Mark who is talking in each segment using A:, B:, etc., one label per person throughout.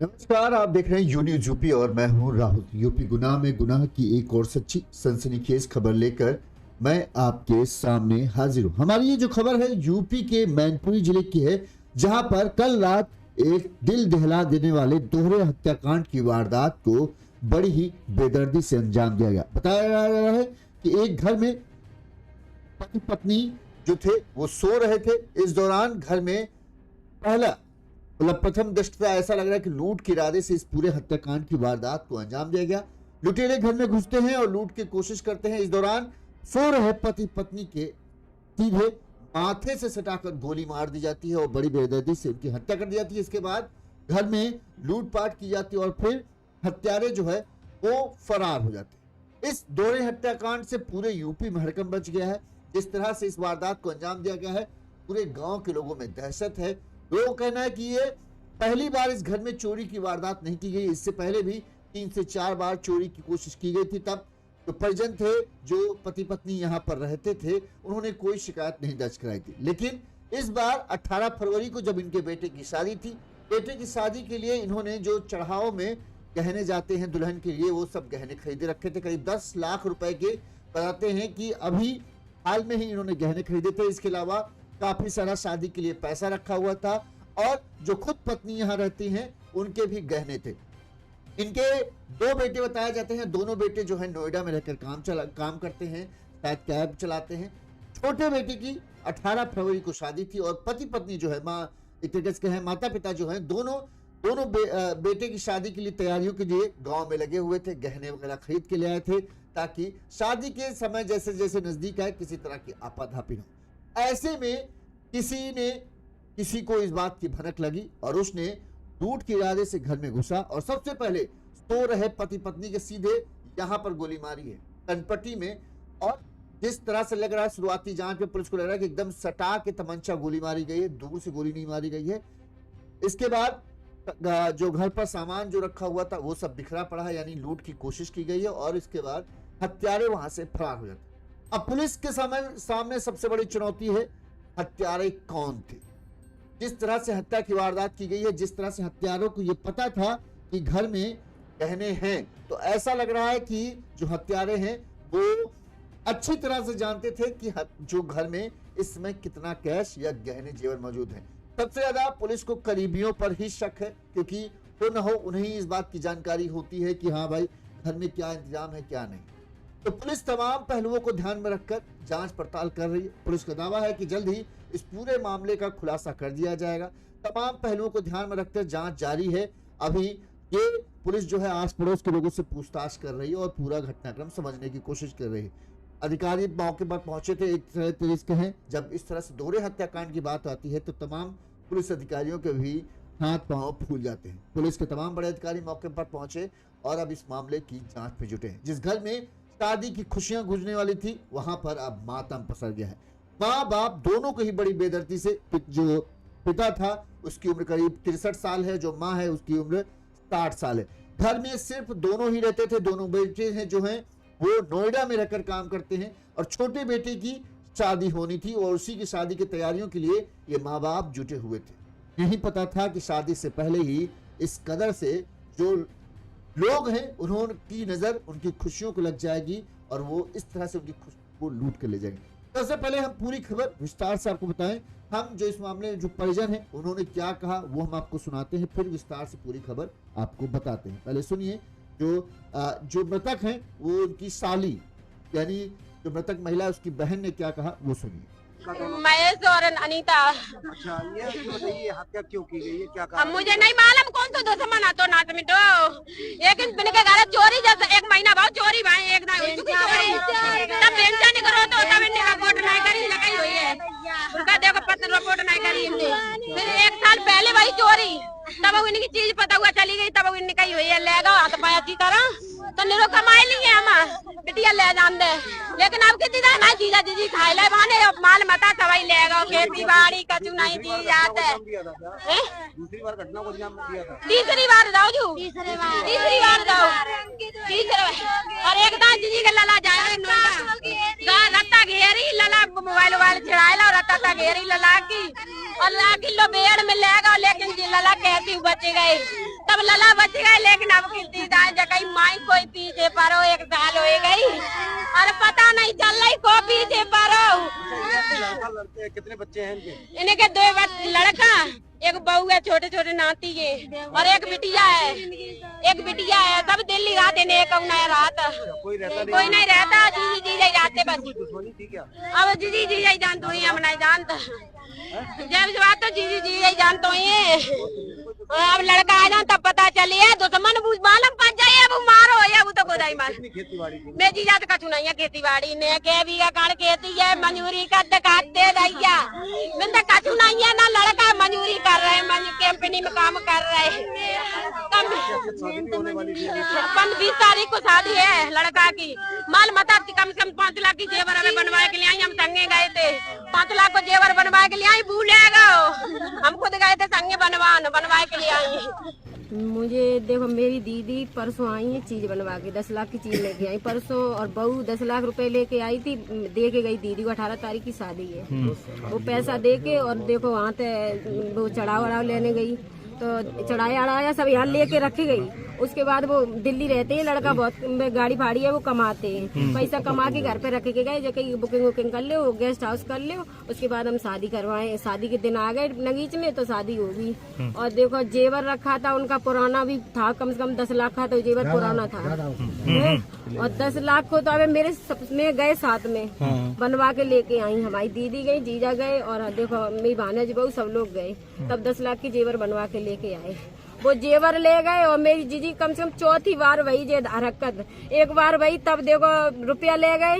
A: नमस्कार, आप देख रहे हैं यू न्यूज यूपी और मैं हूं राहुल। यूपी गुनाह में गुनाह की एक और सच्ची सनसनीखेज खबर लेकर मैं आपके सामने हाजिर हूं। हमारी ये जो खबर है यूपी के मैनपुरी जिले की है, जहां पर कल रात एक दिल दहला देने वाले दोहरे हत्याकांड की वारदात को बड़ी ही बेदर्दी से अंजाम दिया गया। बताया जा रहा है कि एक घर में पति पत्नी जो थे वो सो रहे थे। इस दौरान घर में पहला मतलब प्रथम दृष्टया ऐसा लग रहा है कि लूट के इरादे से इस पूरे हत्याकांड की वारदात को अंजाम दिया गया। लुटेरे घर में घुसते हैं और लूट की कोशिश करते हैं। इस दौरान सो रहे पति पत्नी के सीधे माथे से सटाकर गोली मार दी जाती है और बड़ी बेदर्दी से उनकी हत्या कर दी जाती है। इसके बाद घर में लूटपाट की जाती है और फिर हत्यारे जो है वो फरार हो जाते हैं। इस दोहरे हत्याकांड से पूरे यूपी में हड़कंप मच गया है। जिस तरह से इस वारदात को अंजाम दिया गया है, पूरे गांव के लोगों में दहशत है। लोगों का कहना है कि ये पहली बार इस घर में चोरी की वारदात नहीं की गई। इससे पहले भी 3 से 4 बार चोरी की कोशिश की गई थी। तब जो परिजन थे, जो पति पत्नी यहाँ पर रहते थे, उन्होंने कोई शिकायत नहीं दर्ज कराई थी। लेकिन इस बार 18 फरवरी को जब इनके बेटे की शादी थी, बेटे की शादी के लिए इन्होंने जो चढ़ाव में गहने जाते हैं दुल्हन के लिए, वो सब गहने खरीदे रखे थे। करीब 10 लाख रुपए के बताते हैं कि अभी हाल में ही इन्होंने गहने खरीदे थे। इसके अलावा काफी सारा शादी के लिए पैसा रखा हुआ था और जो खुद पत्नी यहाँ रहती हैं उनके भी गहने थे। इनके 2 बेटे बताए जाते हैं। दोनों बेटे जो है नोएडा में रहकर काम करते हैं, शायद कैब चलाते हैं। छोटे बेटे की 18 फरवरी को शादी थी और पति पत्नी जो है माता पिता जो है दोनों बेटे की शादी के लिए तैयारियों के लिए गांव में लगे हुए थे। गहने वगैरह खरीद के ले आए थे ताकि शादी के समय जैसे जैसे नजदीक आए किसी तरह की आपाधापी न हो। ऐसे में किसी को इस बात की भनक लगी और उसने लूट के इरादे से घर में घुसा और सबसे पहले सो रहे पति पत्नी के सीधे यहां पर गोली मारी है, कनपट्टी में। और जिस तरह से लग रहा है शुरुआती जांच में पुलिस को लग रहा है कि एकदम सटा के तमंचा गोली मारी गई है, दूर से गोली नहीं मारी गई है। इसके बाद जो घर पर सामान जो रखा हुआ था वो सब बिखरा पड़ा है, यानी लूट की कोशिश की गई है और इसके बाद हत्यारे वहां से फरार हो जाते। अब पुलिस के सामने सबसे बड़ी चुनौती है, हत्यारे कौन थे। जिस तरह से हत्या की वारदात की गई है, जिस तरह से हत्यारों को यह पता था कि घर में गहने हैं, तो ऐसा लग रहा है कि जो हत्यारे हैं वो अच्छी तरह से जानते थे कि जो घर में इस समय कितना कैश या गहने जेवर मौजूद है। सबसे ज्यादा पुलिस को करीबियों पर ही शक है, क्योंकि हो न हो उन्हें इस बात की जानकारी होती है कि हाँ भाई घर में क्या इंतजाम है क्या नहीं। तो पुलिस तमाम पहलुओं को ध्यान में रखकर जांच पड़ताल कर रही है। पुलिस का दावा है कि जल्द ही इस पूरे मामले का खुलासा कर दिया जाएगा। तमाम पहलुओं को ध्यान में रखकर जांच जारी है। अभी ये पुलिस जो है आस पड़ोस के लोगों से पूछताछ कर रही है और पूरा घटनाक्रम समझने की कोशिश कर रही है। अधिकारी मौके पर पहुंचे थे, एक तरह पुलिस के हैं। जब इस तरह से दोहरे हत्याकांड की बात आती है तो तमाम पुलिस अधिकारियों के भी हाथ पांव फूल जाते हैं। पुलिस के तमाम बड़े अधिकारी मौके पर पहुंचे और अब इस मामले की जांच में जुटे हैं। जिस घर में शादी की खुशियां गुजरने वाली थी वहां पर अब मातम पसर गया है। माँ बाप दोनों को ही बड़ी बेदर्दी से, जो पिता था उसकी उम्र करीब 63 साल है, जो माँ है उसकी उम्र 60 साल है। घर में सिर्फ दोनों ही रहते थे। दोनों बेटे हैं जो हैं वो नोएडा में रहकर काम करते हैं और छोटे बेटे की शादी होनी थी और उसी की शादी की तैयारियों के लिए ये माँ बाप जुटे हुए थे। नहीं पता था कि शादी से पहले ही इस कदर से जो लोग हैं उनकी नजर उनकी खुशियों को लग जाएगी और वो इस तरह से उनकी खुशी को लूट कर ले जाएंगे। सबसे पहले हम पूरी खबर विस्तार से आपको बताएं। हम जो इस मामले में जो परिजन हैं उन्होंने क्या कहा वो हम आपको सुनाते हैं, फिर विस्तार से पूरी खबर आपको बताते हैं। पहले सुनिए जो मृतक हैं वो उनकी साली, यानी जो मृतक महिला है उसकी बहन ने क्या कहा वो सुनिए।
B: महेश और अनीता।
C: अच्छा, ये बताइए हत्या क्यों की गई है, क्या कारण?
B: अब मुझे नहीं मालूम कौन तो दुश्मन है तो नाच मिटो। एक दिन के घर चोरी जैसे 1 महीना बाद चोरी भाई एक ना चोरी तब पेंशन नहीं करो तो तब इनने रिपोर्ट नहीं करी लगाई हुई है। उनका देखो पत्र रिपोर्ट नहीं करी इनने। फिर 1 साल पहले भाई चोरी, तब इनकी चीज पता हुआ चली गई, तब इनने कही हुई है ले गो हाथ पाया की तरह तो निरो कमाई लिए हम बिटिया ले जान दे। लेकिन अब कितनी दान है जीजा जी खाई ले माने माल मता सवाई ले गो, खेती बाड़ी कछु नहीं दी जात है।
C: दूसरी बार घटना को अंजाम दिया था।
B: तीसरी बार जाओ जू तीसरी बार जाओ और एक दान जीजी के लला जाए रत्ता घेरी लला मोबाइल छिड़ाएला और रत्ता घेरी लला की और लागी लो बेड़ में ले गो, लेकिन जी लला कहती बच गई तब लला बच गए, लेकिन अब की जगह माई कोई पीछे परो 1 साल हो गई और पता नहीं चल रही को पीछे परो।
C: लड़का लड़के हैं, कितने बच्चे हैं इनके?
B: इनके 2 लड़का, एक बहू है, छोटे छोटे नाती है और एक बिटिया है, सब दिल्ली रहते ने, रात
C: कोई रहता नहीं?
B: कोई नहीं रहता, जी जाते बस।
C: कोई दुश्मनी थी क्या?
B: अब जी जानते हैं, हम नहीं जानता, जब बात तो जी जानते हैं। अब लड़का आ जाए तब पता चलिए, दुश्मन मालूम पड़ जाए, अब मारो या वो तो गोदाई मार।
C: खेती बाड़ी थी?
B: मैं जी जात कछु नहीं है, खेती बाड़ी ने के बीघा काड़ खेती है, मजूरी का दिखाते रहिया, मैं तो कछु नहीं है ना, लड़का मजूरी कर रहे हैं, कंपनी में काम कर रहे हैं।
C: शादी भी होने वाली थी?
B: 20 तारीख को शादी है लड़का की। माल मता कम से कम 5 लाख की जेवर हमें बनवाए के लिए आई, हम संगे गए थे, 5 लाख को जेवर बनवाए के लिए आई, भूलेगा हम खुद गए थे संगे बनवाए के लिए आई।
D: मुझे देखो, मेरी दीदी परसों आई है चीज बनवा के, 10 लाख की चीज लेके आई परसों, और बहू 10 लाख रुपए लेके आई थी, दे के गई दीदी को। 18 तारीख की शादी है, वो पैसा दे के, और देखो वहाँ पे वो चढ़ाव लेने गई, तो चढ़ाया सब यहाँ लेके रखी गई। उसके बाद वो दिल्ली रहते हैं, लड़का बहुत गाड़ी फाड़ी है, वो कमाते हैं, पैसा कमा के घर पे रख के गए, जबकि बुकिंग कर लो, गेस्ट हाउस कर लो, उसके बाद हम शादी करवाए। शादी के दिन आ गए नगीच में, तो शादी होगी। और देखो जेवर रखा था उनका, पुराना भी था, कम से कम 10 लाख का तो जेवर पुराना था, और 10 लाख को तो अब मेरे में गए साथ में बनवा के लेके आई। हमारी दीदी गई, जीजा गए, और देखो मेरी भानज बहू सब लोग गए, तब 10 लाख की जेवर बनवा के लेके आए। वो जेवर ले गए, और मेरी जीजी कम से कम 4थी बार वही जे हरकत। एक बार वही, तब देखो रुपया ले गए,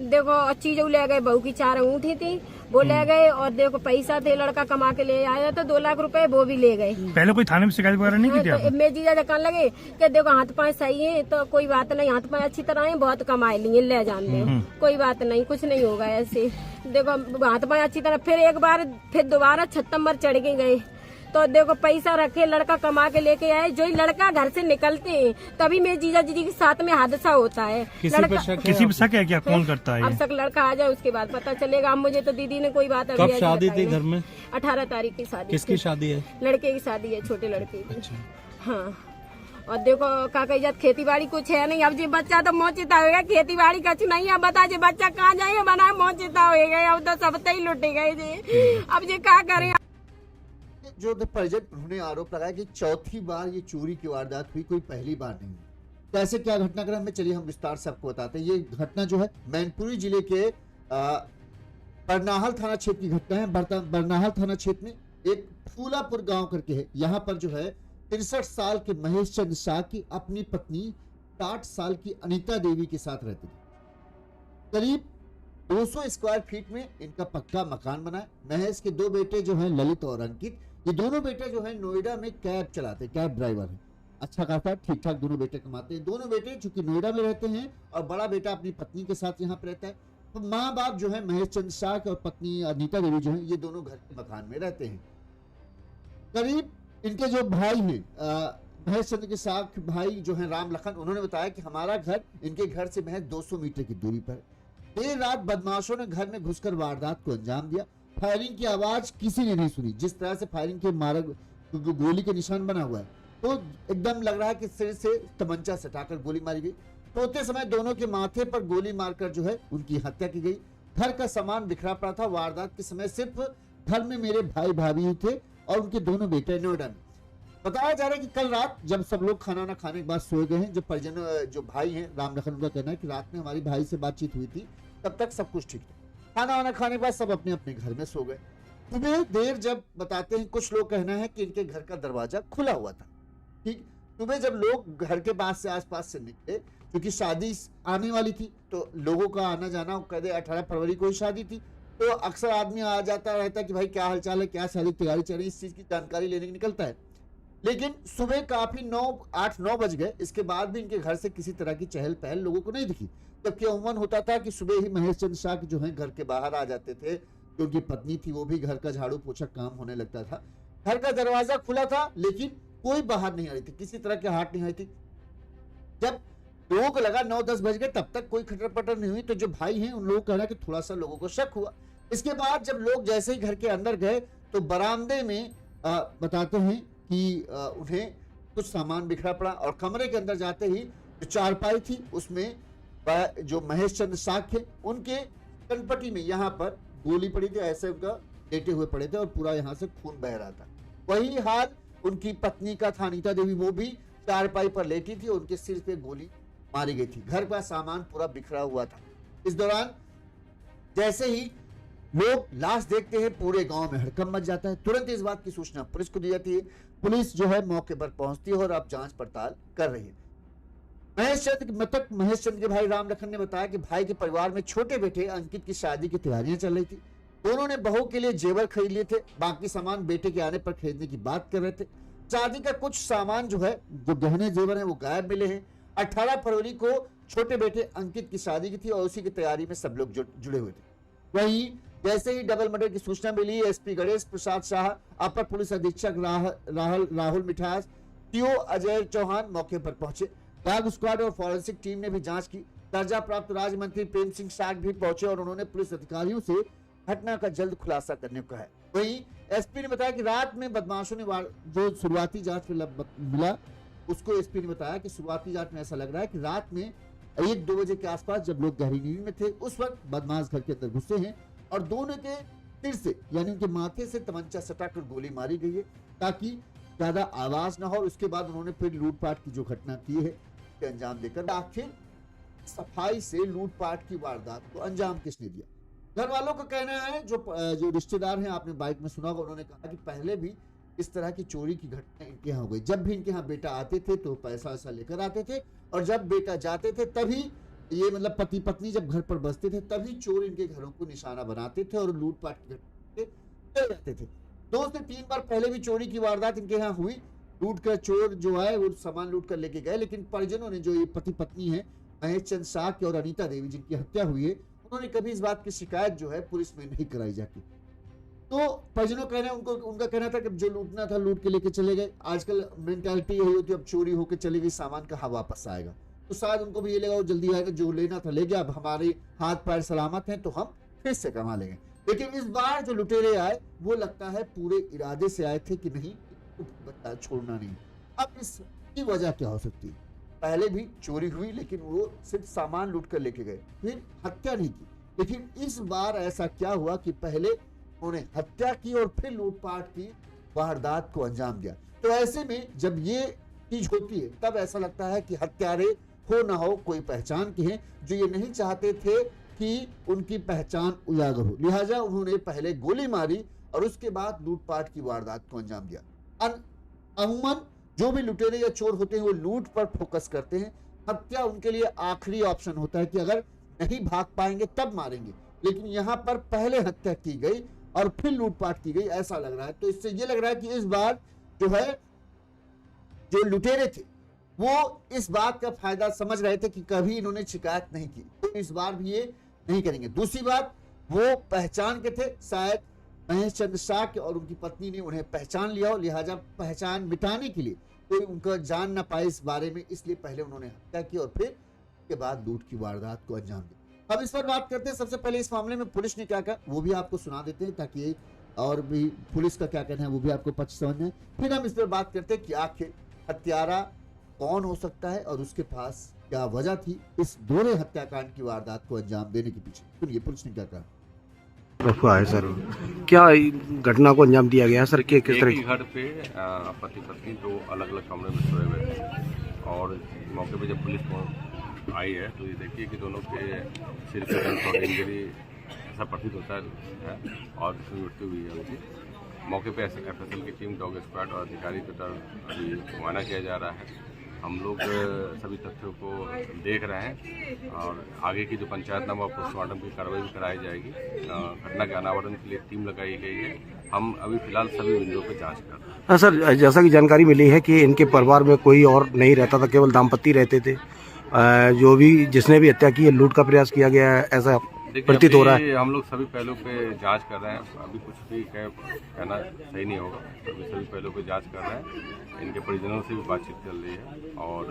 D: देखो चीज ले गए, बहू की 4 अंगूठी थी वो ले गए, और देखो पैसा थे, लड़का कमा के ले आया तो 2 लाख रुपए वो भी ले गए।
E: पहले कोई थाने में शिकायत वगैरह नहीं की थी?
D: तो मेरे जीजा कहने लगे कि देखो हाथ पाँव सही है तो कोई बात नहीं, हाथ पाँव अच्छी तरह है, बहुत कमाए लिए, ले जानते हो, कोई बात नहीं, कुछ नहीं होगा ऐसे। देखो हाथ पाँव अच्छी तरह, फिर दोबारा 6 नंबर चढ़ के गए, तो देखो पैसा रखे, लड़का कमा के लेके आए। जो लड़का घर से निकलते हैं तभी मेरे जीजा जी के साथ में हादसा होता है।
E: किसी पे शक है क्या? कौन करता है?
D: अब तक लड़का आ जाए उसके बाद पता चलेगा। अब मुझे तो दीदी ने कोई बात
F: कब शादी थी घर में?
D: 18 तारीख की शादी।
F: किसकी शादी है?
D: लड़के की शादी है, छोटे लड़के की। हाँ, और देखो काका जात खेती बाड़ी कुछ है नहीं। अब जी बच्चा तो मोचिता हो गया, खेती बाड़ी कछ नहीं है। बता जे बच्चा कहाँ जाए, बना मोचिता हो गए, अब तो सब ही लुटे गए जी। अब जी क्या करें।
A: जो परिजन, उन्होंने आरोप लगाया कि 4थी बार ये चोरी की वारदात हुई, कोई पहली बार नहीं। कैसे क्या घटनाक्रम में, चलिए हम विस्तार से आपको बताते हैं। ये घटना जो है मैनपुरी जिले के बरनाहल थाना क्षेत्र की घटना है। बरनाहल थाना क्षेत्र में एक फूलापुर गांव करके है, यहाँ पर जो है 63 साल के महेश चंद्र शाह की अपनी पत्नी 60 साल की अनीता देवी के साथ रहती थी। करीब 200 स्क्वायर फीट में इनका पक्का मकान बना है। महेश के 2 बेटे जो हैं ललित और अंकित, ये दोनों बेटे जो हैं नोएडा में कैब चलाते हैं, कैब ड्राइवर हैं। अच्छा खासा ठीक ठाक दोनों बेटे कमाते हैं। दोनों बेटे चूंकि नोएडा में रहते हैं और बड़ा बेटा अपनी पत्नी के साथ यहाँ पे रहता है, तो माँ बाप जो है महेश चंद्र शाह और पत्नी अनीता देवी जो है, ये दोनों घर के मकान में रहते हैं। करीब इनके जो भाई हैं महेश चंद्र के साथ भाई जो है राम लखन, उन्होंने बताया कि हमारा घर इनके घर से महज 200 मीटर की दूरी पर। देर रात बदमाशों ने घर में घुसकर वारदात को अंजाम दिया। फायरिंग की आवाज किसी ने नहीं सुनी। जिस तरह से फायरिंग के मार्ग गोली के निशान बना हुआ है, तो एकदम लग रहा है कि सिर से तमंचा सटाकर गोली मारी गई। सोते समय दोनों के माथे पर गोली मारकर जो है उनकी हत्या की गई। घर का सामान बिखरा पड़ा था। वारदात के समय सिर्फ घर में मेरे भाई भाभी ही थे और उनके दोनों बेटे नोएडा में। बताया जा रहा है कि कल रात जब सब लोग खाना ना खाने के बाद सोए गए हैं, जो परिजन जो भाई हैं राम लखन, उनका कहना है कि रात में हमारी भाई से बातचीत हुई थी, तब तक सब कुछ ठीक था। खाना वाना खाने के बाद सब अपने अपने घर में सो गए। सुबह देर जब बताते हैं, कुछ लोग कहना है कि इनके घर का दरवाजा खुला हुआ था। ठीक सुबह जब लोग घर के पास से आसपास से निकले, क्योंकि शादी आने वाली थी, तो लोगों का आना जाना, कहते 18 फरवरी को ही शादी थी, तो अक्सर आदमी आ जाता रहता है कि भाई क्या हालचाल है, क्या शादी तैयारी चल रही है, इस चीज की जानकारी लेने की निकलता है। लेकिन सुबह काफी 8-9 बज गए, इसके बाद भी इनके घर से किसी तरह की चहल पहल लोगों को नहीं दिखी। जबकि अमूमन होता था कि सुबह ही महेश चंद्र शाह जो है घर के बाहर आ जाते थे, क्योंकि पत्नी थी, वो भी घर का झाड़ू पोछा काम होने लगता था। घर का दरवाजा खुला था, लेकिन कोई बाहर नहीं आ रही थी, किसी तरह की हाट नहीं आई थी। जब लोगों को लगा 9-10 बज गए, तब तक कोई खटर पटर नहीं हुई, तो जो भाई हैं उन लोगों को कहना कि थोड़ा सा लोगों को शक हुआ। इसके बाद जब लोग जैसे ही घर के अंदर गए, तो बरामदे में बताते हैं कि उन्हें कुछ सामान बिखरा पड़ा और कमरे के अंदर जाते ही जो चारपाई थी उसमें जो महेश चंद्र शाह थे उनके कनपटी में यहाँ पर गोली पड़ी थी, ऐसे उनका लेटे हुए पड़े थे और पूरा यहाँ से खून बह रहा था। वही हाल उनकी पत्नी का था, अनीता देवी, वो भी चारपाई पर लेटी थी, उनके सिर पे गोली मारी गई थी। घर का सामान पूरा बिखरा हुआ था। इस दौरान जैसे ही लोग लाश देखते हैं पूरे गांव में हड़कंप मच जाता है। तुरंत इस बात की सूचना पुलिस को दी जाती है। पुलिस जो है मौके पर पहुंचती है और अब जांच पड़ताल कर रही है। महेश चंद्र के भाई राम लखन ने बताया कि भाई के परिवार में छोटे बेटे अंकित की शादी की तैयारियां चल रही थी। दोनों ने बहू के लिए जेवर खरीद लिए थे, बाकी सामान बेटे के आने पर खरीदने की बात कर रहे थे। शादी का कुछ सामान जो है, जो गहने जेवर है, वो गायब मिले हैं। 18 फरवरी को छोटे बेटे अंकित की शादी की थी और उसी की तैयारी में सब लोग जुड़े हुए थे। वहीं जैसे ही डबल मर्डर की सूचना मिली, एसपी गणेश प्रसाद शाह, अपर पुलिस अधीक्षक राहुल मिठास, टीओ अजय चौहान मौके पर पहुंचे। डॉग स्क्वाड और फॉरेंसिक टीम ने भी जांच की। दर्जा प्राप्त राज्य मंत्री प्रेम सिंह साग भी पहुंचे और उन्होंने पुलिस अधिकारियों से घटना का जल्द खुलासा करने को कहा है। वहीं एसपी ने बताया कि रात में बदमाशों ने जो शुरुआती जांच में मिला, उसको एसपी ने बताया कि शुरुआती जांच में ऐसा लग रहा है कि रात में 1-2 बजे के आसपास जब लोग गहरी नींद में थे, उस वक्त बदमाश घर के अंदर घुसे हैं और दोनों के सिर से यानी उनके माथे से तमंचा सटाकर गोली मारी गई है ताकि ज्यादा आवाज ना हो। उसके बाद उन्होंने फिर लूटपाट की जो घटना की है अंजाम देकर, आखिर सफाई से लूटपाट की वारदात को अंजाम किसने दिया? घर वालों का कहना है, जो रिश्तेदार हैं, आपने बाइक में सुना होगा, उन्होंने कहा कि पहले भी इस तरह की चोरी की घटना इनके यहाँ हो गई। जब भी इनके यहाँ बेटा आते थे तो पैसा वैसा लेकर आते थे और जब बेटा जाते थे तभी ये मतलब पति पत्नी जब घर पर बसते थे तभी चोर इनके घरों को निशाना बनाते थे और लूटपाट की घटना चले जाते थे। 2 से 3 बार पहले भी चोरी की वारदात इनके यहाँ हुई। लूट कर चोर जो है वो सामान लूट कर लेके गए, लेकिन परिजनों ने, जो ये पति पत्नी है महेश चंद्र शाह और अनीता देवी जिनकी हत्या हुई है, उन्होंने कभी इस बात की शिकायत जो है पुलिस में नहीं कराई जाती। तो परिजनों कहना, उनका कहना था कि जो लूटना था लूट के लेके चले गए। आजकल मेंटालिटी यही होती है, अब चोरी होकर चली गई, सामान कहाँ वापस आएगा। तो शायद उनको भी ये लगा वो जल्दी आएगा, जो लेना था ले गया, अब हमारे हाथ पैर सलामत हैं तो हम फिर से कमा लेंगे। लेकिन इस बार जो लुटेरे आए वो लगता है पूरे इरादे से आए थे कि नहीं छोड़ना नहीं। अब इसकी वजह क्या हो सकती है? पहले भी चोरी हुई लेकिन वो सिर्फ सामान लूट कर लेके गए, फिर हत्या नहीं की। लेकिन इस बार ऐसा क्या हुआ कि पहले उन्होंने हत्या की और फिर लूटपाट की वारदात को अंजाम दिया। तो ऐसे में जब ये चीज होती है तब ऐसा लगता है कि हत्यारे हो ना हो कोई पहचान के हैं, जो ये नहीं चाहते थे कि उनकी पहचान उजागर हो, लिहाजा उन्होंने पहले गोली मारी और उसके बाद लूटपाट की वारदात को अंजाम दिया। अमूमन जो भी लुटेरे या चोर होते हैं वो लूट पर फोकस करते हैं। हत्या उनके लिए आखिरी ऑप्शन होता है कि अगर नहीं भाग पाएंगे तब मारेंगे, लेकिन यहाँ पर पहले हत्या की गई और फिर लूटपाट की गई, ऐसा लग रहा है। तो इससे ये लग रहा है कि इस बार जो है जो लुटेरे थे वो इस बात का फायदा समझ रहे थे कि कभी इन्होंने शिकायत नहीं की, तो इस बार भी ये नहीं करेंगे। दूसरी बात, वो पहचान के थे, शायद महेश चंद्र शाह और उनकी पत्नी ने उन्हें पहचान लिया हो, लिहाजा पहचान मिटाने के लिए कोई उनका जान ना पाए इस बारे में, इसलिए पहले उन्होंने हत्या की और फिर के बाद लूट की वारदात को अंजाम दिया। अब इस पर बात करते हैं। सबसे पहले इस मामले में पुलिस ने क्या कहा वो भी आपको सुना देते हैं ताकि और भी पुलिस का क्या कहना है वो भी आपको पक्ष समझ में। फिर हम इस पर बात करते हैं कि आखिर हत्यारा कौन हो सकता है और उसके पास क्या वजह थी इस दोहरे हत्याकांड की वारदात को अंजाम देने के पीछे। सुनिए पुलिस ने क्या कहा।
F: रखा है सर, क्या घटना को अंजाम दिया गया सर? किस तरह
G: एक ही घर पे पति पत्नी 2 अलग-अलग कमरे में सोए हुए थे और मौके पे जब पुलिस आई है तो ये देखिए कि दोनों के सिर पे गन इंजरी ऐसा प्रतीत होता है और मृत्यु हुई है उनकी। मौके पे एफएसएल की टीम, डॉग स्क्वाड और अधिकारी के द्वारा अभी मुआयना किया जा रहा है। हम लोग सभी तथ्यों को देख रहे हैं और आगे की जो पंचायतनामा और पोस्टमार्टम की कार्रवाई भी कराई जाएगी। घटना के अनावरण के लिए टीम लगाई गई है। हम अभी फिलहाल सभी बिंदुओं पर जांच कर रहे हैं।
F: हाँ सर, जैसा कि जानकारी मिली है कि इनके परिवार में कोई और नहीं रहता था, केवल दाम्पत्य रहते थे। जो भी जिसने भी हत्या की है लूट का प्रयास किया गया है ऐसा प्रतीत हो रहा है।
G: हम लोग सभी पहलुओं पे जांच कर रहे हैं। अभी कुछ भी कहना सही नहीं होगा। अभी सभी पहलुओं पे जांच कर रहे हैं। इनके परिजनों से भी बातचीत चल रही है और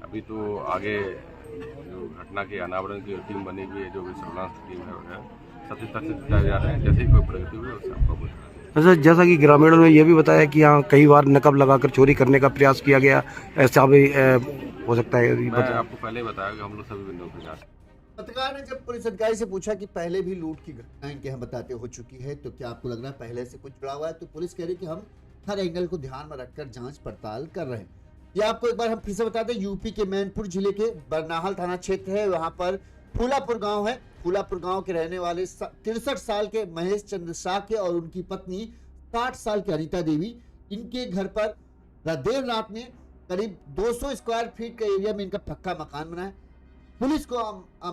G: अभी तो आगे जो घटना के अनावरण की टीम बनी हुई है, जो भी सर्विलांस टीम है, सबसे तथ्य जुटाए जा रहे हैं। जैसे ही कोई प्रगति हुई उससे आपको
F: अच्छा, जैसा कि ग्रामीणों ने यह भी बताया कि यहाँ कई बार नकब लगाकर चोरी करने का प्रयास किया गया, ऐसा भी हो सकता है?
G: मैं आपको पहले ही बताया कि हम लोग सभी बिंदुओं पर जांच।
A: पत्रकार ने जब पुलिस अधिकारी से पूछा कि पहले भी लूट की घटना इनके यहाँ बताते हो चुकी है, तो क्या आपको लग रहा है पहले से कुछ जुड़ा हुआ है? तो पुलिस कह रही कि हम हर एंगल को ध्यान में रखकर जांच पड़ताल कर रहे हैं। ये आपको एक बार हम फिर से बता दें, यूपी के मैनपुर जिले के बरनाहल थाना क्षेत्र है, वहां पर फूलापुर गांव है। फूलापुर गांव के रहने वाले 63 साल के महेश चंद्र साके और उनकी पत्नी 60 साल की अनीता देवी, इनके घर पर देर रात में करीब 200 स्क्वायर फीट के एरिया में इनका पक्का मकान बना है। पुलिस को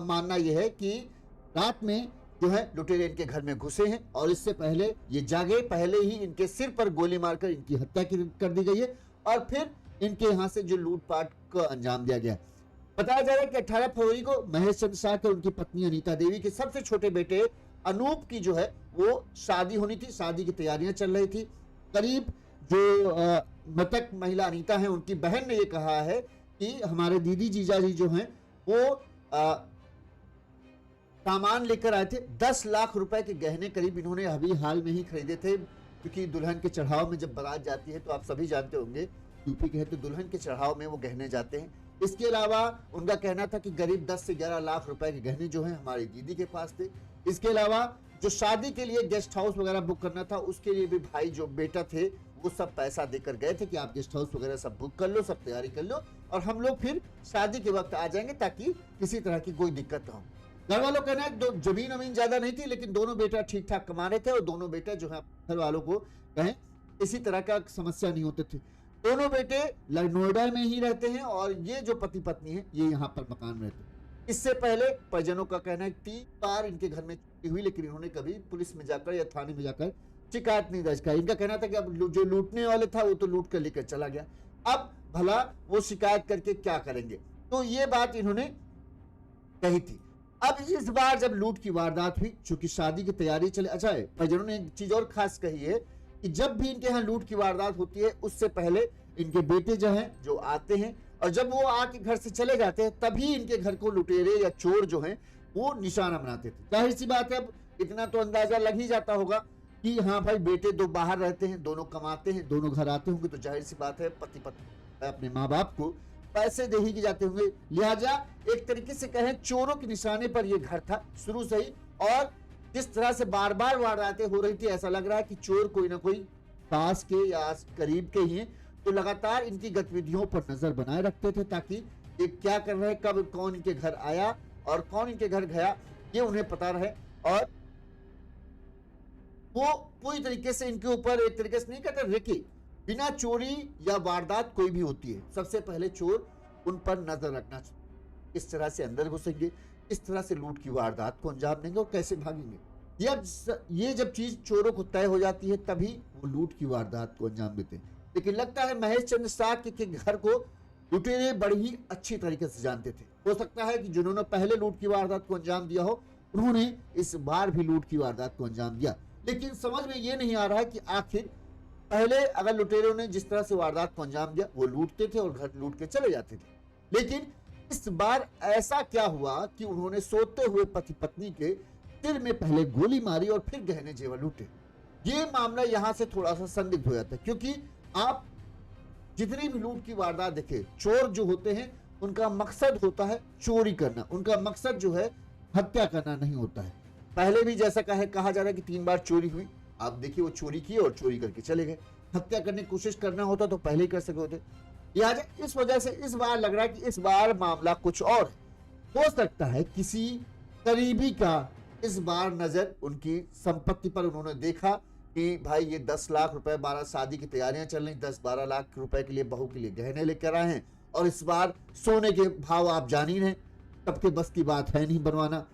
A: मानना यह है कि रात में जो है लुटेरे इनके घर में घुसे हैं और इससे पहले ये जागे, पहले ही इनके सिर पर गोली मारकर इनकी हत्या कर दी गई है और फिर इनके यहाँ से जो लूटपाट को अंजाम दिया गया। बताया जा रहा है कि 18 फरवरी को महेश चंद्र साके और उनकी पत्नी अनीता देवी के सबसे छोटे बेटे अनूप की जो है वो शादी होनी थी, शादी की तैयारियां चल रही थी। करीब जो मृतक महिला अनीता है, उनकी बहन ने ये कहा है कि हमारे दीदी जीजा जी जो हैं वो सामान लेकर आए थे। 10 लाख रुपए के गहने करीब इन्होंने अभी हाल में ही खरीदे थे, क्योंकि दुल्हन के चढ़ाव में जब बारात जाती है तो आप सभी जानते होंगे यूपी के हैं तो दुल्हन के चढ़ाव में वो गहने जाते हैं। इसके अलावा उनका कहना था कि करीब 10 से 11 लाख रुपए के गहने जो हैं हमारी दीदी के पास थे। इसके अलावा जो शादी के लिए गेस्ट हाउस वगैरह बुक करना था उसके लिए भी भाई जो बेटा थे वो सब पैसा देकर गए थे कि आप गेस्ट हाउस वगैरह सब बुक कर लो, सब तैयारी कर लो और हम लोग फिर शादी के वक्त आ जाएंगे ताकि किसी तरह की कोई दिक्कत ना हो। घर वालों का कहना है जमीन वमीन ज्यादा नहीं थी, लेकिन दोनों बेटा ठीक ठाक कमा रहे थे और दोनों बेटे जो है घर वालों को कहें इसी तरह का समस्या नहीं होते थे। दोनों बेटे नोएडा में ही रहते हैं और ये जो पति पत्नी है ये यहाँ पर मकान में रहते हैं। इससे पहले परिजनों का कहना है 3 बार इनके घर में चोरी हुई, लेकिन इन्होंने कभी पुलिस में जाकर या थाने में जाकर शिकायत नहीं दर्ज कराई। इनका कहना था कि अब जो लूटने वाले था वो तो लूट कर लेकर चला गया, अब भला वो शिकायत करके क्या करेंगे, तो ये बात इन्होंने कही थी। अब इस बार जब लूट की वारदात हुई, चूंकि शादी की तैयारी चले, अच्छा है परिजनों ने एक चीज और खास कही है कि जब भी इनके यहाँ लूट की वारदात होती है उससे पहले इनके बेटे जो हैं जो आते हैं और जब वो आके घर से चले जाते हैं तभी इनके घर को लुटेरे या चोर जो हैं वो निशाना बनाते थे। जाहिर सी बात है, अब इतना तो अंदाजा लग ही जाता होगा कि हाँ भाई बेटे दो बाहर रहते हैं, दोनों कमाते हैं, दोनों घर आते होंगे, तो जाहिर सी बात है पति पत्नी अपने माँ बाप को पैसे दे ही जाते होंगे। लिहाजा एक तरीके से कहें चोरों के निशाने पर यह घर था शुरू से ही, और जिस तरह से बार बार वारदातें हो रही थी ऐसा लग रहा है कि चोर कोई ना कोई पास के या करीब के ही हैं, तो लगातार इनकी गतिविधियों पर नजर बनाए रखते थे ताकि ये क्या कर रहे हैं, कब कौन इनके घर आया और कौन इनके घर गया ये उन्हें पता रहे और वो पूरी तरीके से इनके ऊपर एक तरीके से नहीं कहते रेकी। बिना चोरी या वारदात कोई भी होती है, सबसे पहले चोर उन पर नजर रखना चाहिए, किस तरह से अंदर घुसेंगे, किस तरह से लूट की वारदात को अंजाम देंगे और कैसे भागेंगे। ये जब चीज चोरों को तय हो जाती है तभी वो लूट की वारदात को अंजाम देते हैं। लेकिन लगता है महेश चंद्र साके के घर को लुटेरे बड़ी ही अच्छी तरीके से जानते थे। हो सकता है कि जिन्होंने पहले लूट की वारदात को अंजाम दिया हो उन्होंने इस बार भी लूट की वारदात को अंजाम दिया, लेकिन समझ में ये नहीं आ रहा है कि आखिर पहले अगर लुटेरों ने जिस तरह से वारदात को अंजाम दिया वो लूटते थे और घर लूट के चले जाते थे, लेकिन इस बार ऐसा क्या हुआ कि उन्होंने सोते हुए पति पत्नी के सिर में पहले गोली मारी और फिर गहने जेवर लूटे। ये मामला यहां से थोड़ा सा संदिग्ध हो जाता है, क्योंकि आप जितनी भी लूट की वारदात देखें, चोर जो होते हैं उनका मकसद होता है चोरी करना, उनका मकसद जो है हत्या करना नहीं होता है। पहले भी जैसा कहा जा रहा है कि 3 बार चोरी हुई, आप देखिए वो चोरी की और चोरी करके चले गए। हत्या करने की कोशिश करना होता तो पहले ही कर सके होते। लिहाजा इस वजह से इस बार लग रहा है कि इस बार मामला कुछ और है। हो सकता है किसी करीबी का इस बार नजर उनकी संपत्ति पर, उन्होंने देखा कि भाई ये 10 लाख रुपए, 12 शादी की तैयारियां चल रही, 10-12 लाख रुपए के लिए बहू के लिए गहने लेकर आए हैं और इस बार सोने के भाव आप जान ही रहे, सबके बस की बात है नहीं बनवाना।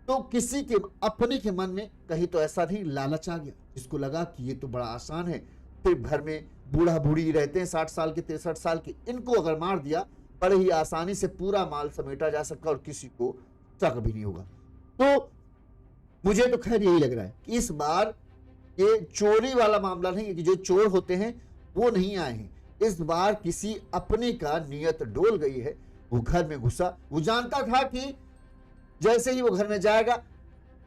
A: तो किसी के अपने के मन में कहीं तो ऐसा नहीं लालच आ गया, जिसको लगा कि ये तो बड़ा आसान है, फिर घर में बूढ़ा बूढ़ी रहते हैं 60 साल के 63 साल के, इनको अगर मार दिया बड़े ही आसानी से पूरा माल समेटा जा सकता और किसी को शक भी नहीं होगा। तो मुझे तो खैर यही लग रहा है कि इस बार ये चोरी वाला मामला नहीं है कि जो चोर होते हैं वो नहीं आए हैं, इस बार किसी अपने का नियत डोल गई है। वो घर में घुसा, वो जानता था कि जैसे ही वो घर में जाएगा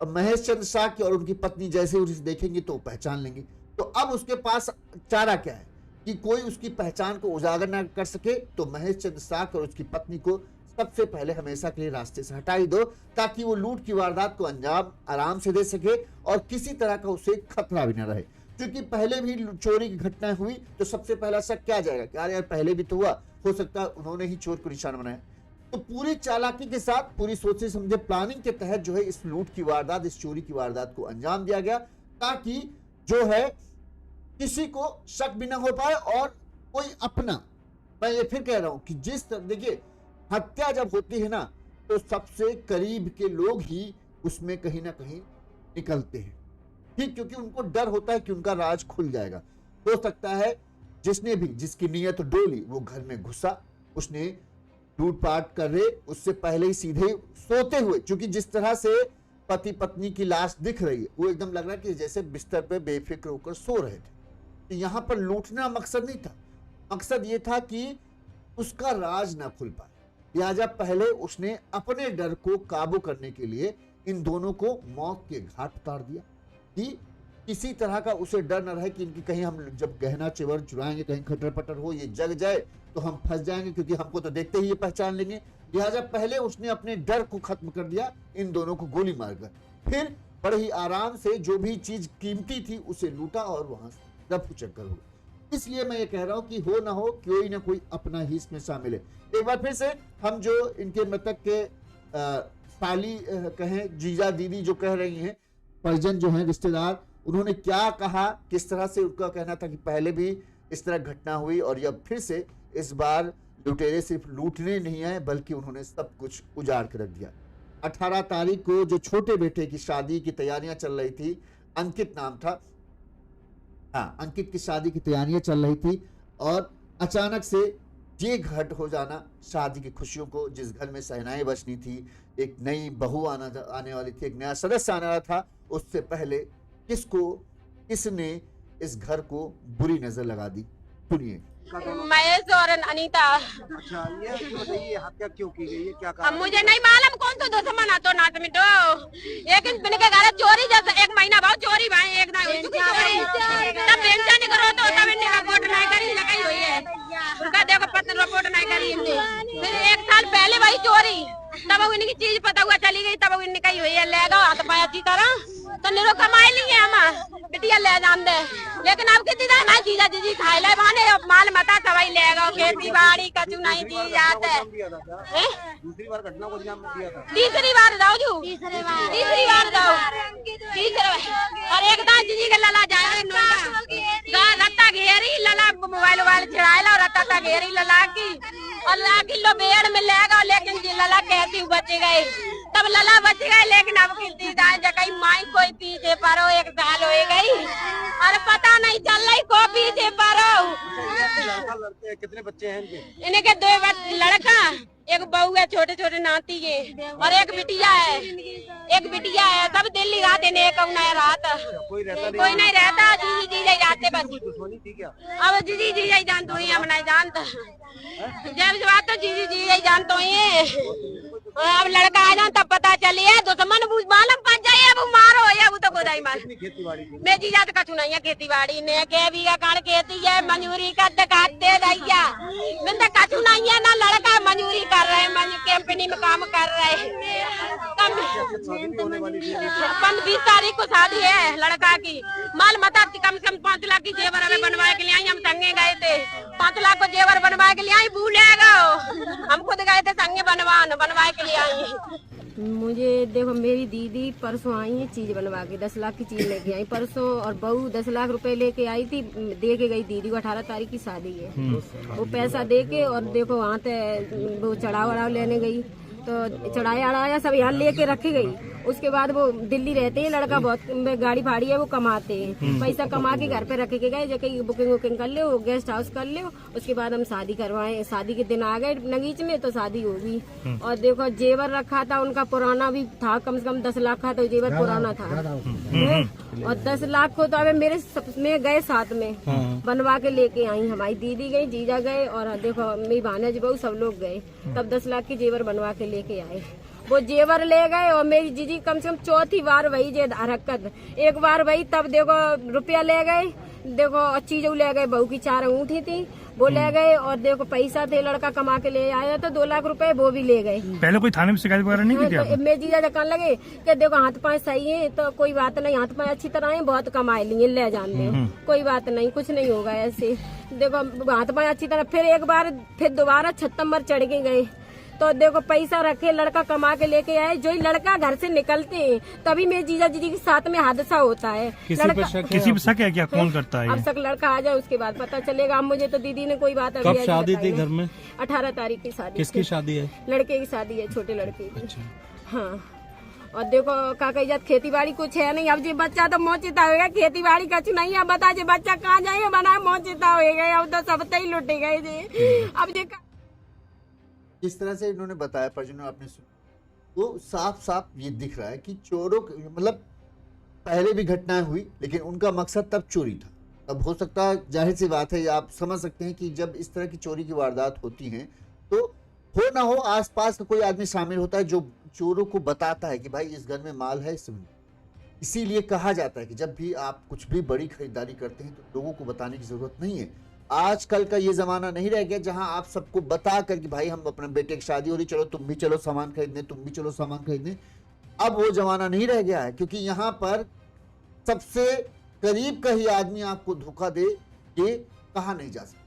A: महेश चंद्र शाह की और उनकी पत्नी जैसे उसे देखेंगे तो पहचान लेंगे। तो अब उसके पास चारा क्या है कि कोई उसकी पहचान को उजागर ना कर सके, तो महेश चंद्र शाह और उसकी पत्नी को सबसे पहले हमेशा के लिए रास्ते से हटा ही दो, ताकि वो लूट की वारदात को अंजाम आराम से दे सके और किसी तरह का उसे खतरा भी न रहे। क्योंकि पहले भी चोरी की घटनाएं हुई तो सबसे पहला शक क्या जाएगा कि यार पहले भी तो हुआ, हो सकता है उन्होंने ही चोर को निशाना बनाया। तो पूरी चालाकी के साथ, पूरी सोचे समझे प्लानिंग के तहत जो है इस लूट की वारदात, इस चोरी की वारदात को अंजाम दिया गया, ताकि जो है किसी को शक भी ना हो पाए और कोई अपना, मैं ये फिर कह रहा हूं कि जिस देखिए हत्या जब होती है ना तो सबसे करीब के लोग ही उसमें कहीं ना कहीं निकलते हैं, ठीक, क्योंकि उनको डर होता है कि उनका राज खुल जाएगा। हो सकता है जिसने भी, जिसकी नीयत डोली, वो घर में घुसा, उसने लूटपाट कर रहे उससे पहले ही सीधे सोते हुए, क्योंकि जिस तरह से पति पत्नी की लाश दिख रही है वो एकदम लग रहा है कि जैसे बिस्तर पे बेफिक्र होकर सो रहे थे। तो यहां पर लूटना मकसद नहीं था, मकसद ये था कि उसका राज ना खुल पाए, लिहाजा पहले उसने अपने डर को काबू करने के लिए इन दोनों को मौत के घाट उतार दिया कि किसी तरह का उसे डर न रहे कि इनकी कहीं हम जब गहना चेवर चुराएंगे, कहीं खटर पटर हो, ये जग जाए तो हम फंस जाएंगे, क्योंकि हमको तो देखते ही ये पहचान लेंगे। लिहाजा पहले उसने अपने डर को खत्म कर दिया इन दोनों को गोली मारकर, फिर बड़े ही आराम से जो भी चीज कीमती थी उसे लूटा और वहां से रफू चक्कर हो। इसलिए मैं ये कह रहा हूं कि हो ना हो कोई ना कोई अपना ही इसमें शामिल है। एक बार फिर से हम जो इनके मृतक के साली कहें, जीजा दीदी जो कह रही हैं, परिजन जो हैं, रिश्तेदार, उन्होंने क्या कहा, किस तरह से उनका कहना था कि पहले भी इस तरह घटना हुई और अब फिर से इस बार लुटेरे सिर्फ लूटने नहीं आए बल्कि उन्होंने सब कुछ उजाड़ कर रख दिया। 18 तारीख को जो छोटे बेटे की शादी की तैयारियां चल रही थी, अंकित नाम था, हाँ, अंकित की शादी की तैयारियां चल रही थी और अचानक से ये घट हो जाना, शादी की खुशियों को, जिस घर में सहनाएं बजनी थी, एक नई बहू आने वाली थी, एक नया सदस्य आने वाला था, उससे पहले किसने इस घर को बुरी नजर लगा दी, सुनिए।
B: महेश और अनीता।
C: अच्छा, ये बताइए हत्या क्यों की गई है, क्या
B: अब
C: कारण?
B: मुझे नहीं मालूम कौन सा दुश्मन आता ना तो मिटो, लेकिन बिन के घर चोरी जैसा एक महीना बाद चोरी भाई, एक ना हुई चोरी, तब पेंशन नहीं करो तो तब इनने रिपोर्ट नहीं करी, लगाई हुई है उनका, देखो पत्र रिपोर्ट नहीं करी इनने। फिर 1 साल पहले वही चोरी, तब इनकी चीज पता हुआ चली गई, तब इनने कही हुई है ले गो हाथ पाया अच्छी तरह तो निरो कमाई लिए हम बिटिया ले जान दे, लेकिन अब कितनी ना जीजा जीजी खाई ले बाने माल मता सवाई ले गो, खेती बाड़ी कछु नहीं दी जाते।
C: दूसरी बार घटना को अंजाम दिया था,
B: तीसरी बार जाओ जू, तीसरी बार जाओ, और एक दान जीजी के लला जाए रत्ता घेरी, लला मोबाइल छिड़ाएला और रत्ता घेरी लला की और ला किलो बेड़ में ले गो, लेकिन लला कहती बच गए, तब लला बच गए, लेकिन अब कितनी दान जगह माई कोई पीछे परो, 1 साल हो गई और पता नहीं चल रही को पीछे परो।
C: लड़के कितने बच्चे हैं इनके?
B: इनके 2 लड़का, एक बहू है, छोटे छोटे नाती के, और एक बिटिया है, सब दिल्ली रहते ने, एक रात
C: कोई
B: नहीं रहता, जीजी जीजा जाते बस।
C: दुश्मनी थी क्या?
B: अब जीजी जीजा जानते हुई, हम नहीं जानता, जब बात तो जीजी जीजा जानते हुई, अब लड़का आ जाए तब पता चलिए, दुश्मन मालूम पड़ जाए, अब मारो या वो तो गोदाई मार।
C: खेती बाड़ी थी?
B: मैं जीजा तो कछु नहीं है, खेती बाड़ी ने के बीघा काट खेती है, मंजूरी का दिखाते दैया, मैं तो कछु नहीं है ना, लड़का मंजूरी कर रहे हैं, कंपनी में काम कर रहे हैं, 20 तारीख को शादी है लड़का की, माल मता कम से कम 5 लाख की जेवर हमें बनवाए के लिए आई, हम संगे गए थे, 5 लाख को जेवर बनवाए के लिए आई, भूलेगा हम खुद गए थे संगे बनवाए के लिए आई।
D: मुझे देखो, मेरी दीदी परसों आई है चीज बनवा के, 10 लाख की चीज लेके आई परसों, और बहू 10 लाख रुपए लेके आई थी, दे के गई दीदी को, 18 तारीख की शादी है, वो पैसा दे के, और देखो वहाँ पे वो चढ़ाव वढ़ाव लेने गई, तो चढ़ाया अड़ाया सब यहाँ लेके रखी गई। उसके बाद वो दिल्ली रहते हैं, लड़का बहुत गाड़ी फाड़ी है, वो कमाते हैं, पैसा कमा के घर पे रख के गए, जो कहीं बुकिंग वुकिंग कर ले, गेस्ट हाउस कर ले, उसके बाद हम शादी करवाए, शादी के दिन आ गए नगीच में तो शादी होगी। और देखो जेवर रखा था उनका पुराना भी था, कम से कम 10 लाख का तो जेवर पुराना था, और 10 लाख को तो अब मेरे में गए साथ में बनवा के लेके आई, हमारी दीदी गई, जीजा गए, और देखो मेरी भानेज बहू सब लोग गए, तब 10 लाख की जेवर बनवा के लेके आए। वो जेवर ले गए और मेरी जीजी कम से कम चौथी बार वही जे हरकत। एक बार वही तब देखो रुपया ले गए, देखो चीज ले गए, बहू की 4 अंगूठी थी वो ले गए, और देखो पैसा थे लड़का कमा के ले आया था 2 लाख रुपए, वो भी ले गए।
E: पहले कोई थाने में शिकायत वगैरह नहीं की थी
D: तो
E: आपने?
D: मेरे जीजा जब कहने लगे कि देखो हाथ पाँव सही है तो कोई बात नहीं, हाथ पाँव अच्छी तरह है, बहुत कमाए लिए ले जान दे, कोई बात नहीं, कुछ नहीं होगा ऐसे। देखो हाथ पाँव अच्छी तरह, फिर एक बार फिर दोबारा 6 नंबर चढ़ के गए, तो देखो पैसा रखे, लड़का कमा के लेके आए। जो ही लड़का घर से निकलते हैं तभी मेरे जीजा जीजी के साथ में हादसा होता है।
E: किसी पे शक है क्या? कौन करता है
D: अब
E: ये?
D: तक लड़का आ जाए उसके बाद पता चलेगा। अब मुझे तो दीदी ने कोई बात अभी
H: कब शादी थी घर में?
D: 18 तारीख की शादी।
H: किसकी शादी है?
D: लड़के की शादी है, छोटे लड़के की। हाँ, और देखो काका जात खेती बाड़ी कुछ है नहीं। अब जी बच्चा तो मोचिता होगा, खेती बाड़ी कुछ नहीं है। बता जे बच्चा कहाँ जाए बना मोचिता हो गए, अब तो सब ही लुटे गए जी। अब जे
A: जिस तरह से इन्होंने बताया परिजनों आपने सुना, वो साफ साफ ये दिख रहा है कि चोरों मतलब पहले भी घटनाएं हुई, लेकिन उनका मकसद तब चोरी था। तब हो सकता है, जाहिर सी बात है, आप समझ सकते हैं कि जब इस तरह की चोरी की वारदात होती हैं तो हो ना हो आसपास का कोई आदमी शामिल होता है जो चोरों को बताता है कि भाई इस घर में माल है, इसमें। इसीलिए कहा जाता है कि जब भी आप कुछ भी बड़ी खरीदारी करते हैं तो लोगों को बताने की जरूरत नहीं है। आजकल का ये जमाना नहीं रह गया जहां आप सबको बता कर कि भाई हम अपने बेटे की शादी हो रही, चलो तुम भी चलो सामान खरीदने, तुम भी चलो सामान खरीदने। अब वो जमाना नहीं रह गया है, क्योंकि यहाँ पर सबसे करीब का ही आदमी आपको धोखा दे, ये कहा नहीं जा सकता।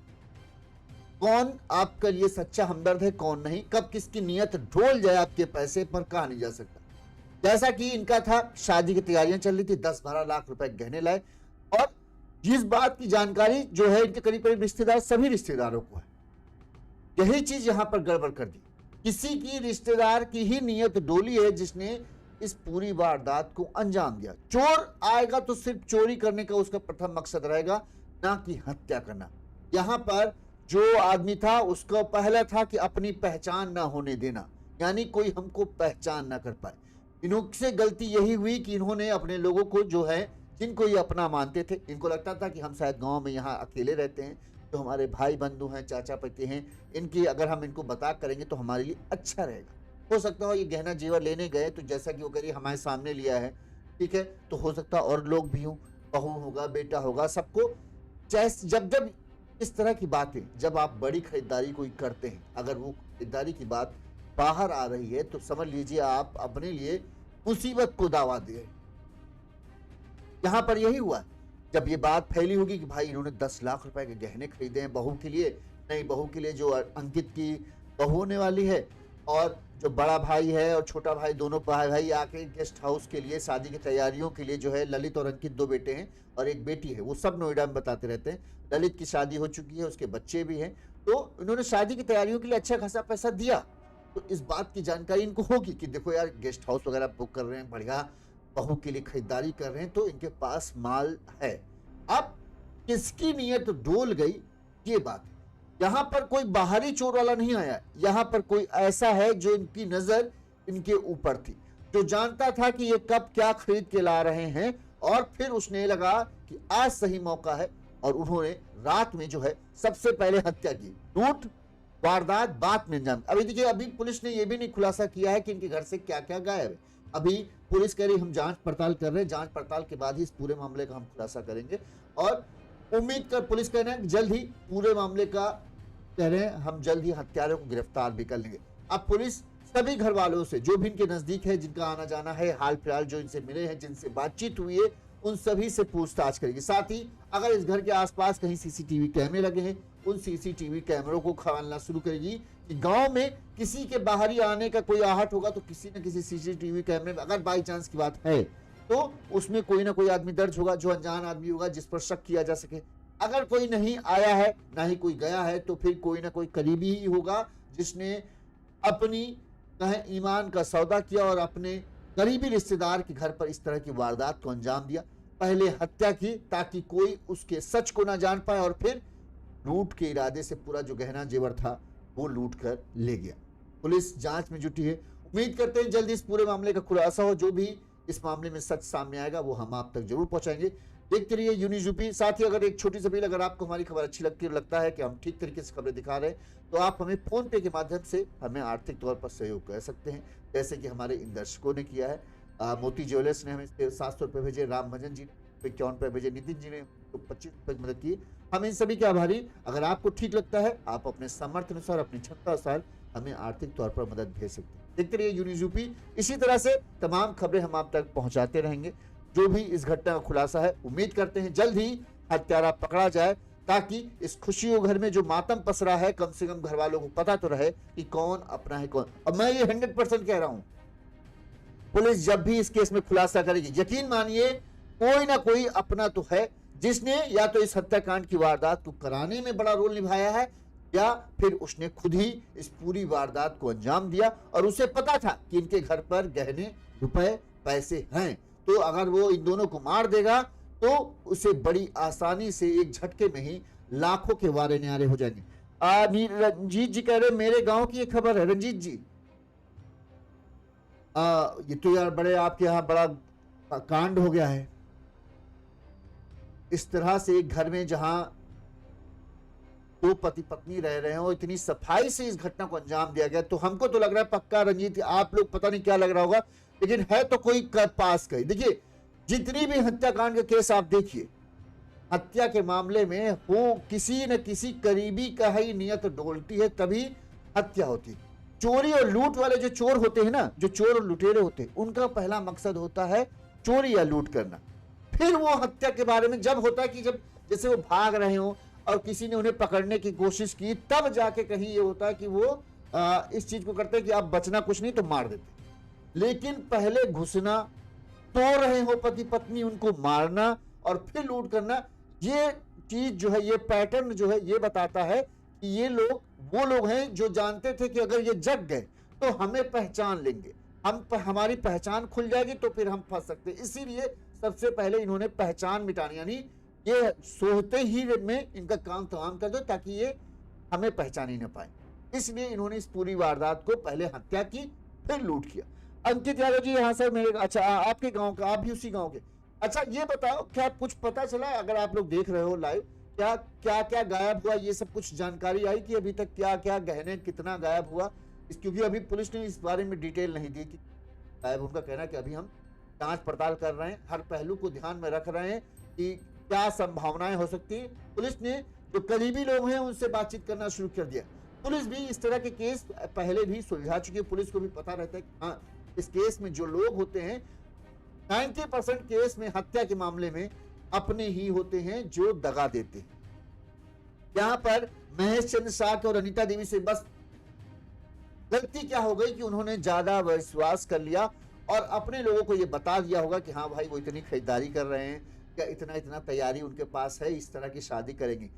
A: कौन आपका लिए सच्चा हमदर्द है, कौन नहीं, कब किसकी नीयत ढोल जाए आपके पैसे पर, कहा नहीं जा सकता। जैसा कि इनका था, शादी की तैयारियां चल रही थी, 10-12 लाख रुपए गहने लाए, और जिस बात की जानकारी जो है इनके करीब करीब रिश्तेदार, सभी रिश्तेदारों को है। यही चीज यहां पर गड़बड़ कर दी। किसी की रिश्तेदार की ही नीयत डोली है जिसने इस पूरी वारदात को अंजाम दिया। चोर आएगा तो सिर्फ चोरी करने का उसका प्रथम मकसद रहेगा, ना कि हत्या करना। यहां पर जो आदमी था उसका पहला था कि अपनी पहचान ना होने देना, यानी कोई हमको पहचान ना कर पाए। इनसे गलती यही हुई कि इन्होंने अपने लोगों को जो है, जिनको ये अपना मानते थे, इनको लगता था कि हम शायद गांव में यहाँ अकेले रहते हैं, तो हमारे भाई बंधु हैं, चाचा पति हैं, इनकी अगर हम इनको बता करेंगे तो हमारे लिए अच्छा रहेगा। हो सकता हो ये गहना जेवर लेने गए तो जैसा कि वो करिए हमारे सामने लिया है, ठीक है, तो हो सकता है और लोग भी हों, बहू होगा, बेटा होगा, सबको जब इस तरह की बातें, जब आप बड़ी खरीदारी कोई करते हैं, अगर वो खरीदारी की बात बाहर आ रही है तो समझ लीजिए आप अपने लिए मुसीबत को दावा दे। यहां पर यही हुआ, जब ये बात फैली होगी कि भाई इन्होंने 10 लाख रुपए के गहने खरीदे हैं बहू के लिए, नहीं बहू के लिए जो अंकित की बहू होने वाली है, और जो बड़ा भाई है और छोटा भाई, दोनों भाई आके गेस्ट हाउस के लिए शादी की तैयारियों के लिए जो है, ललित और अंकित 2 बेटे हैं और एक बेटी है, वो सब नोएडा में बताते रहते हैं। ललित की शादी हो चुकी है, उसके बच्चे भी हैं, तो इन्होंने शादी की तैयारियों के लिए अच्छा खासा पैसा दिया। तो इस बात की जानकारी इनको होगी कि देखो यार गेस्ट हाउस वगैरह बुक कर रहे हैं, बढ़िया बहू के लिए खरीदारी कर रहे हैं, तो इनके पास माल है। अब किसकी नीयत डोल गई, ये बात। यहां पर कोई बाहरी चोर वाला नहीं आया, यहां पर कोई ऐसा है जो इनकी नजर इनके ऊपर थी, जो जानता था कि ये कब क्या खरीद के ला रहे हैं, और फिर उसने लगा कि आज सही मौका है, और उन्होंने रात में जो है सबसे पहले हत्या की। लूट वारदात बात में अंजाम। अभी देखिए, अभी पुलिस ने यह भी नहीं खुलासा किया है कि इनके घर से क्या क्या गायब है। अभी पुलिस कह रही हम जांच पड़ताल कर रहे हैं, जांच पड़ताल के बाद ही इस पूरे मामले का हम खुलासा करेंगे, और उम्मीद कर पुलिस कह रहे हैं जल्द ही पूरे मामले का कह रहे हैं हम जल्द ही हत्यारों को गिरफ्तार भी कर लेंगे। अब पुलिस सभी घर वालों से जो भी इनके नजदीक है, जिनका आना जाना है, हाल फिलहाल जो इनसे मिले हैं, जिनसे बातचीत हुई है, उन सभी से पूछताछ करेगी। साथ ही अगर इस घर के आसपास कहीं सीसीटीवी कैमरे लगे हैं, उन सीसीटीवी कैमरों को खंगालना शुरू करेगी कि गांव में किसी के बाहरी आने का कोई आहट होगा तो किसी न किसी सीसीटीवी कैमरे में, अगर बाई चांस की बात है तो उसमें कोई ना कोई आदमी दर्ज होगा जो अनजान आदमी होगा, जिस पर शक किया जा सके। अगर कोई नहीं आया है, ना ही कोई गया है, तो फिर कोई ना कोई करीबी ही होगा जिसने अपनी कहे ईमान का सौदा किया और अपने करीबी रिश्तेदार के घर पर इस तरह की वारदात को अंजाम दिया। पहले हत्या की ताकि कोई उसके सच को ना जान पाए, और फिर लूट के इरादे से पूरा जो गहना जेवर था वो लूट कर ले गया। पुलिस जांच में जुटी है। उम्मीद करते हैं जल्दी इस पूरे मामले का खुलासा हो। जो भी इस मामले में सच सामने आएगा वो हम आप तक जरूर पहुंचाएंगे। देखते रहिए यूनिज यूपी। साथ ही अगर एक छोटी सी अपील, अगर आपको हमारी खबर अच्छी लगती है, लगता है कि हम ठीक तरीके से खबरें दिखा रहे हैं, तो आप हमें फोन पे के माध्यम से हमें आर्थिक तौर पर सहयोग कर सकते हैं, जैसे कि हमारे इन दर्शकों ने किया है। मोती ज्वेलर्स ने हमें 700 रुपये भेजे, राम भजन जी ने 51 रुपये भेजे, नितिन जी ने 25 रुपये की मदद की। हम इन सभी के आभारी। अगर आपको ठीक लगता है, आप अपने सामर्थ्य अनुसार, अपनी क्षमता अनुसार हमें आर्थिक तौर पर मदद भेज सकते हैं। देखते रहिए यूनिज यूपी। इसी तरह से तमाम खबरें हम आप तक पहुंचाते रहेंगे। जो भी इस घटना का खुलासा है, उम्मीद करते हैं जल्द ही हत्यारा पकड़ा जाए, ताकि इस खुशियों घर में जो मातम पसरा है, कम से कम घर वालों को पता तो रहे कि कौन अपना है कौन। अब मैं ये 100% कह रहा हूं, पुलिस जब भी इस केस में खुलासा करेगी, यकीन मानिए कोई ना कोई अपना तो है, जिसने या तो इस हत्याकांड की वारदात को कराने में बड़ा रोल निभाया है, या फिर उसने खुद ही इस पूरी वारदात को अंजाम दिया और उसे पता था कि इनके घर पर गहने, रुपए, पैसे हैं। तो अगर वो इन दोनों को मार देगा तो उसे बड़ी आसानी से एक झटके में ही लाखों के वारे न्यारे हो जाएंगे। रंजीत जी कह रहे मेरे गांव की ये खबर है। रंजीत जी, ये तो यार बड़े आपके यहाँ बड़ा कांड हो गया है। इस तरह से एक घर में जहां दो पति पत्नी रह रहे हो, इतनी सफाई से इस घटना को अंजाम दिया गया, तो हमको तो लग रहा है पक्का रंजीत, आप लोग पता नहीं क्या लग रहा होगा, लेकिन है तो कोई पास गई। देखिए, जितनी भी हत्याकांड के केस आप देखिए, हत्या के मामले में हो किसी न किसी करीबी का ही नियत डोलती है, तभी हत्या होती है। चोरी और लूट वाले जो चोर होते हैं ना, जो चोर और लुटेरे होते हैं, उनका पहला मकसद होता है चोरी या लूट करना। फिर वो हत्या के बारे में जब होता है कि जब जैसे वो भाग रहे हो और किसी ने उन्हें पकड़ने की कोशिश की, तब जाके कहीं ये होता है कि वो इस चीज को करते हैं कि आप बचना कुछ नहीं तो मार देते। लेकिन पहले घुसना, तो रहे हो पति पत्नी, उनको मारना और फिर लूट करना, ये चीज जो है, ये पैटर्न जो है, ये बताता है कि ये लोग वो लोग हैं जो जानते थे कि अगर ये जग गए तो हमें पहचान लेंगे, हमारी पहचान खुल जाएगी तो फिर हम फंस सकते। इसीलिए सबसे पहले इन्होंने पहचान मिटानी, यानी ये सोचते ही में इनका काम तमाम कर दो ताकि ये हमें पहचान ही ना पाए। इसलिए इन्होंने इस पूरी वारदात को पहले हत्या की, फिर लूट किया। अंकित यादव जी यहाँ सर मेरे, अच्छा आपके गांव का, आप भी उसी गांव के। अच्छा ये बताओ, क्या कुछ पता चला, अगर आप लोग देख रहे हो लाइव, क्या क्या क्या गायब हुआ, ये सब कुछ जानकारी आई कि अभी तक क्या क्या गहने, कितना गायब हुआ? क्योंकि अभी पुलिस ने इस बारे में डिटेल नहीं दी कि गायब। उनका कहना है कि अभी हम जांच पड़ताल कर रहे हैं, हर पहलू को ध्यान में रख रहे हैं कि क्या संभावनाएं हो सकती है। पुलिस ने जो करीबी लोग हैं उनसे बातचीत करना शुरू कर दिया। पुलिस भी इस तरह के केस पहले भी सुलझा चुकी है, पुलिस को भी पता रहता है कि हाँ, इस केस में जो लोग होते हैं 90% केस में, हत्या के मामले में अपने ही होते हैं जो दगा देते हैं। यहां पर महेश चंद्र शाह और अनीता देवी से बस गलती क्या हो गई कि उन्होंने ज्यादा विश्वास कर लिया और अपने लोगों को यह बता दिया होगा कि हाँ भाई वो इतनी खरीदारी कर रहे हैं, या इतना इतना तैयारी उनके पास है, इस तरह की शादी करेंगे।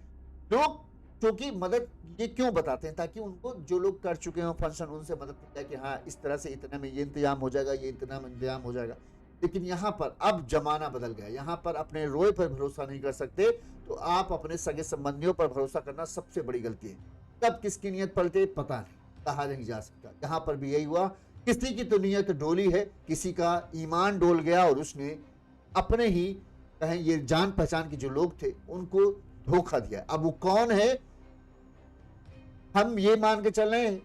A: लोग क्योंकि मदद ये क्यों बताते हैं, ताकि उनको जो लोग कर चुके हो फंक्शन, उनसे मदद मिल जाए कि हाँ इस तरह से इतने में ये इंतजाम हो जाएगा, ये इतना में इंतजाम हो जाएगा। लेकिन यहाँ पर अब जमाना बदल गया, यहाँ पर अपने रोए पर भरोसा नहीं कर सकते, तो आप अपने सगे संबंधियों पर भरोसा करना सबसे बड़ी गलती है। कब किसकी नीयत पलटे पता नहीं, कहा नहीं जा सकता। यहाँ पर भी यही हुआ, किसी की तो नीयत डोली है, किसी का ईमान डोल गया और उसने अपने ही कहें ये जान पहचान के जो लोग थे उनको धोखा दिया। अब वो कौन है, हम ये मान के चल रहे हैं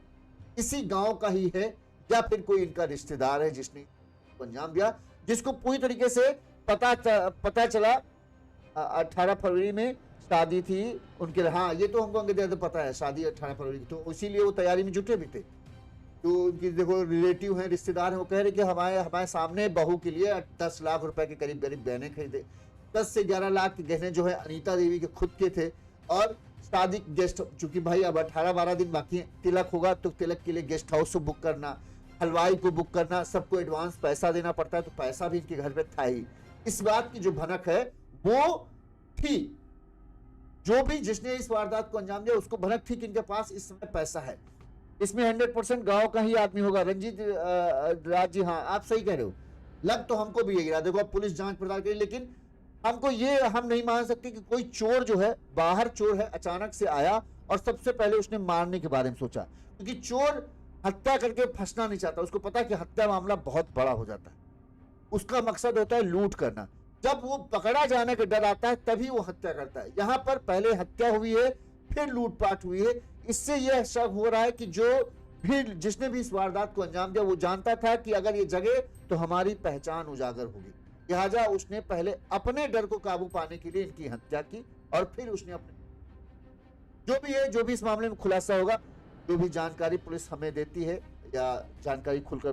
A: इसी गांव का ही है, या फिर कोई इनका रिश्तेदार है जिसने अंजाम दिया, जिसको पूरी तरीके से पता चला 18 फरवरी में शादी थी उनके। हाँ ये तो हमको अंग्रेजी पता है, शादी 18 फरवरी की, तो इसीलिए वो तैयारी में जुटे भी थे। तो उनकी देखो रिलेटिव हैं, रिश्तेदार हैं, वो कह रहे कि हमारे सामने बहू के लिए 10 लाख रुपए के करीब गहने खरीदे। 10 से 11 लाख के गहने जो है अनीता देवी के खुद के थे, और शादी गेस्ट, चूंकि भाई अब 18-12 दिन बाकी है, तिलक होगा तो तिलक के लिए गेस्ट हाउस को बुक करना, हलवाई को बुक करना, सबको एडवांस पैसा देना पड़ता है, तो पैसा भी इनके घर पे था ही। इस बात की जो भनक है वो थी, जो भी जिसने इस वारदात को अंजाम दिया उसको भनक थी कि इनके पास इस समय पैसा है। इसमें 100% गांव का ही आदमी होगा। रंजीत राज जी, हाँ आप सही कह रहे हो, लग तो हमको भी यही रहा। देखो अब पुलिस जांच पड़ताल करेगी, लेकिन हमको ये हम नहीं मान सकते कि कोई चोर जो है, बाहर चोर है, अचानक से आया और सबसे पहले उसने मारने के बारे में सोचा, क्योंकि चोर हत्या करके फंसना नहीं चाहता, उसको पता है कि हत्या मामला बहुत बड़ा हो जाता है, उसका मकसद होता है लूट करना। जब वो पकड़ा जाने का डर आता है तभी वो हत्या करता है। यहाँ पर पहले हत्या हुई है, फिर लूटपाट हुई है। इससे यह शक हो रहा है कि जो भी जिसने भी इस वारदात को अंजाम दिया वो जानता था कि अगर ये जगे तो हमारी पहचान उजागर होगी, लिहाजा उसने पहले अपने डर को काबू पाने के लिए इनकी हत्या की और फिर उसने अपने जो भी है, जो भी इस मामले में खुलासा होगा, जो भी जानकारी पुलिस हमें देती है या जानकारी खुलकर